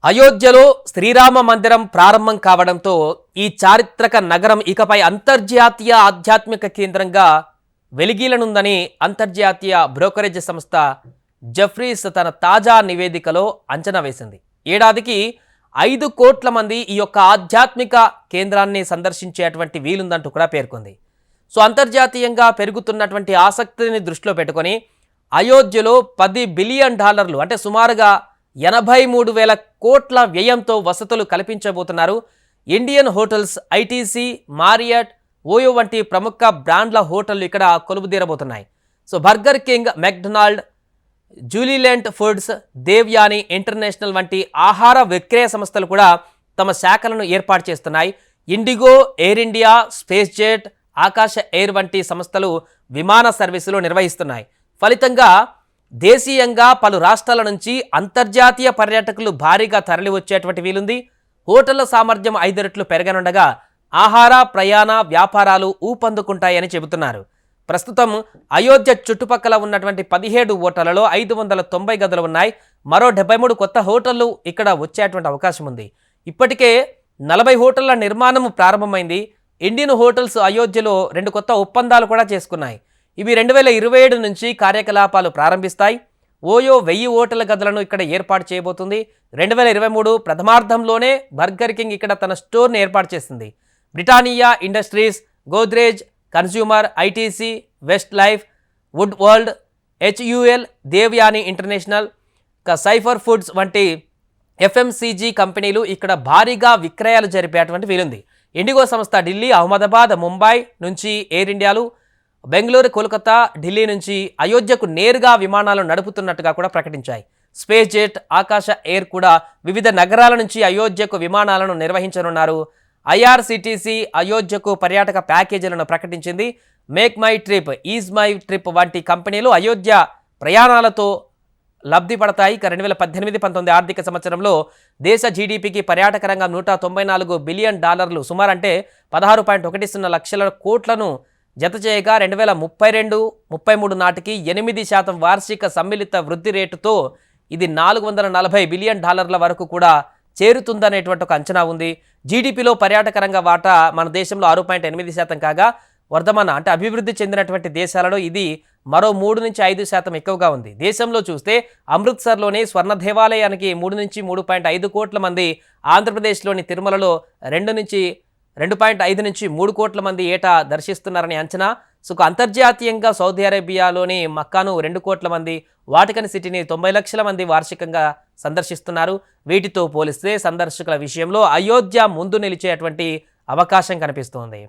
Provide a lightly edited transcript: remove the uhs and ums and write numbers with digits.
అయోధ్యలో శ్రీరామ మందిరం ప్రారంభం కావడంతో ఈ చారిత్రక నగరం ఇకపై అంతర్జాతీయ ఆధ్యాత్మిక కేంద్రంగా వెలిగిలనుందని అంతర్జాతీయ బ్రోకరేజ్ సంస్థ జెఫ్రీస్ తన తాజా నివేదికలో అంచనా వేసింది. ఏడాదికి 5 కోట్ల మంది ఈ యొక్క ఆధ్యాత్మిక కేంద్రాన్ని సందర్శించేటువంటి వీలుందంటూ కూడా పేర్కొంది. సో అంతర్జాతీయంగా పెరుగుతున్నటువంటి ఆసక్తిని దృష్టిలో పెట్టుకొని అయోధ్యలో $10 బిలియన్ అంటే సుమారుగా 83,000 కోట్ల వ్యయంతో వసతులు కల్పించబోతున్నారు. Indian hotels, ITC, Marriott, OYO వంటి ప్రముఖ బ్రాండ్ల హోటళ్లు ఇక్కడ కొలువుదీరబోతున్నాయి. So Burger King, McDonald, jubilant Foods, Devyani International వంటి ఆహార విక్రయ సంస్థలు కూడా తమ శాఖలను ఏర్పాటు చేస్తున్నాయి. IndiGo, Air India, SpiceJet, Akasa Air వంటి సంస్థలు విమాన సర్వీసులు నిర్వహిస్తున్నాయి. ఫలితంగా దేశీయంగా పలు రాష్ట్రాల నుంచి అంతర్జాతీయ పర్యాటకులు భారీగా తరలి వచ్చేటువంటి వీలుంది. హోటళ్ల సామర్థ్యం 5 రెట్లు పెరగనుండగా ఆహార, ప్రయాణ, వ్యాపారాలు ఊపందుకుంటాయని చెబుతున్నారు. ప్రస్తుతం అయోధ్య చుట్టుపక్కల ఉన్నటువంటి 17 హోటళ్లలో 590 గదులు ఉన్నాయి. మరో 73 కొత్త హోటళ్లు ఇక్కడ వచ్చేటువంటి అవకాశం ఉంది. ఇప్పటికే 40 హోటళ్ల నిర్మాణం ప్రారంభమైంది. ఇండియన్ హోటల్స్ అయోధ్యలో 2 కొత్త ఒప్పందాలు కూడా చేసుకున్నాయి. ఇవి 2027 నుంచి కార్యకలాపాలు ప్రారంభిస్తాయి. ఓయో 1000 హోటల్ గదులను ఇక్కడ ఏర్పాటు చేయబోతుంది. 2023 ప్రథమార్థంలోనే బర్గర్ కింగ్ ఇక్కడ తన స్టోర్ని ఏర్పాటు చేసింది. Britannia Industries, Godrej consumer, ITC, West Life, Wood World, HUL, Devyani International, Sapphire Foods వంటి ఎఫ్ఎంసీజీ కంపెనీలు ఇక్కడ భారీగా విక్రయాలు జరిపేటువంటి వీలుంది. ఇండిగో సంస్థ ఢిల్లీ, అహ్మదాబాద్, ముంబై నుంచి ఎయిర్ ఇండియాలు, బెంగళూరు, కోల్కతా, ఢిల్లీ నుంచి అయోధ్యకు నేరుగా విమానాలు నడుపుతున్నట్టుగా కూడా ప్రకటించాయి. స్పేస్ జెట్, ఆకాశ ఎయిర్ కూడా వివిధ నగరాల నుంచి అయోధ్యకు విమానాలను నిర్వహించనున్నారు. ఐఆర్సిటిసి అయోధ్యకు పర్యాటక ప్యాకేజీలను ప్రకటించింది. Make my trip, is my trip వంటి కంపెనీలు అయోధ్య ప్రయాణాలతో లబ్ధి పడతాయి. 2018-19 ఆర్థిక సంవత్సరంలో దేశ జీడీపీకి పర్యాటక రంగం $194 బిలియన్, సుమారు అంటే 16.10 లక్షల కోట్లను జత చేయగా 2032-33 నాటికి 8% వార్షిక సమ్మిళిత వృద్ధి రేటుతో ఇది $440 బిలియన్ వరకు కూడా చేరుతుందనేటువంటి ఒక అంచనా ఉంది. జీడీపీలో పర్యాటక రంగ వాటా మన దేశంలో 6.8% కాగా వర్ధమాన అంటే అభివృద్ధి చెందినటువంటి దేశాలలో ఇది మరో 3-5% ఎక్కువగా ఉంది. దేశంలో చూస్తే అమృత్సర్లోని స్వర్ణ దేవాలయానికి 3-3.5 కోట్ల మంది, ఆంధ్రప్రదేశ్లోని తిరుమలలో 2.5-3 కోట్ల మంది ఏటా దర్శిస్తున్నారని అంచనా. సో అంతర్జాతీయంగా సౌదీ అరేబియాలోని మక్కాను 2 కోట్ల మంది, వాటికన్ సిటీని 90 లక్షల మంది వార్షికంగా సందర్శిస్తున్నారు. వీటితో పోలిస్తే సందర్శకుల విషయంలో అయోధ్య ముందు నిలిచేటువంటి అవకాశం కనిపిస్తోంది.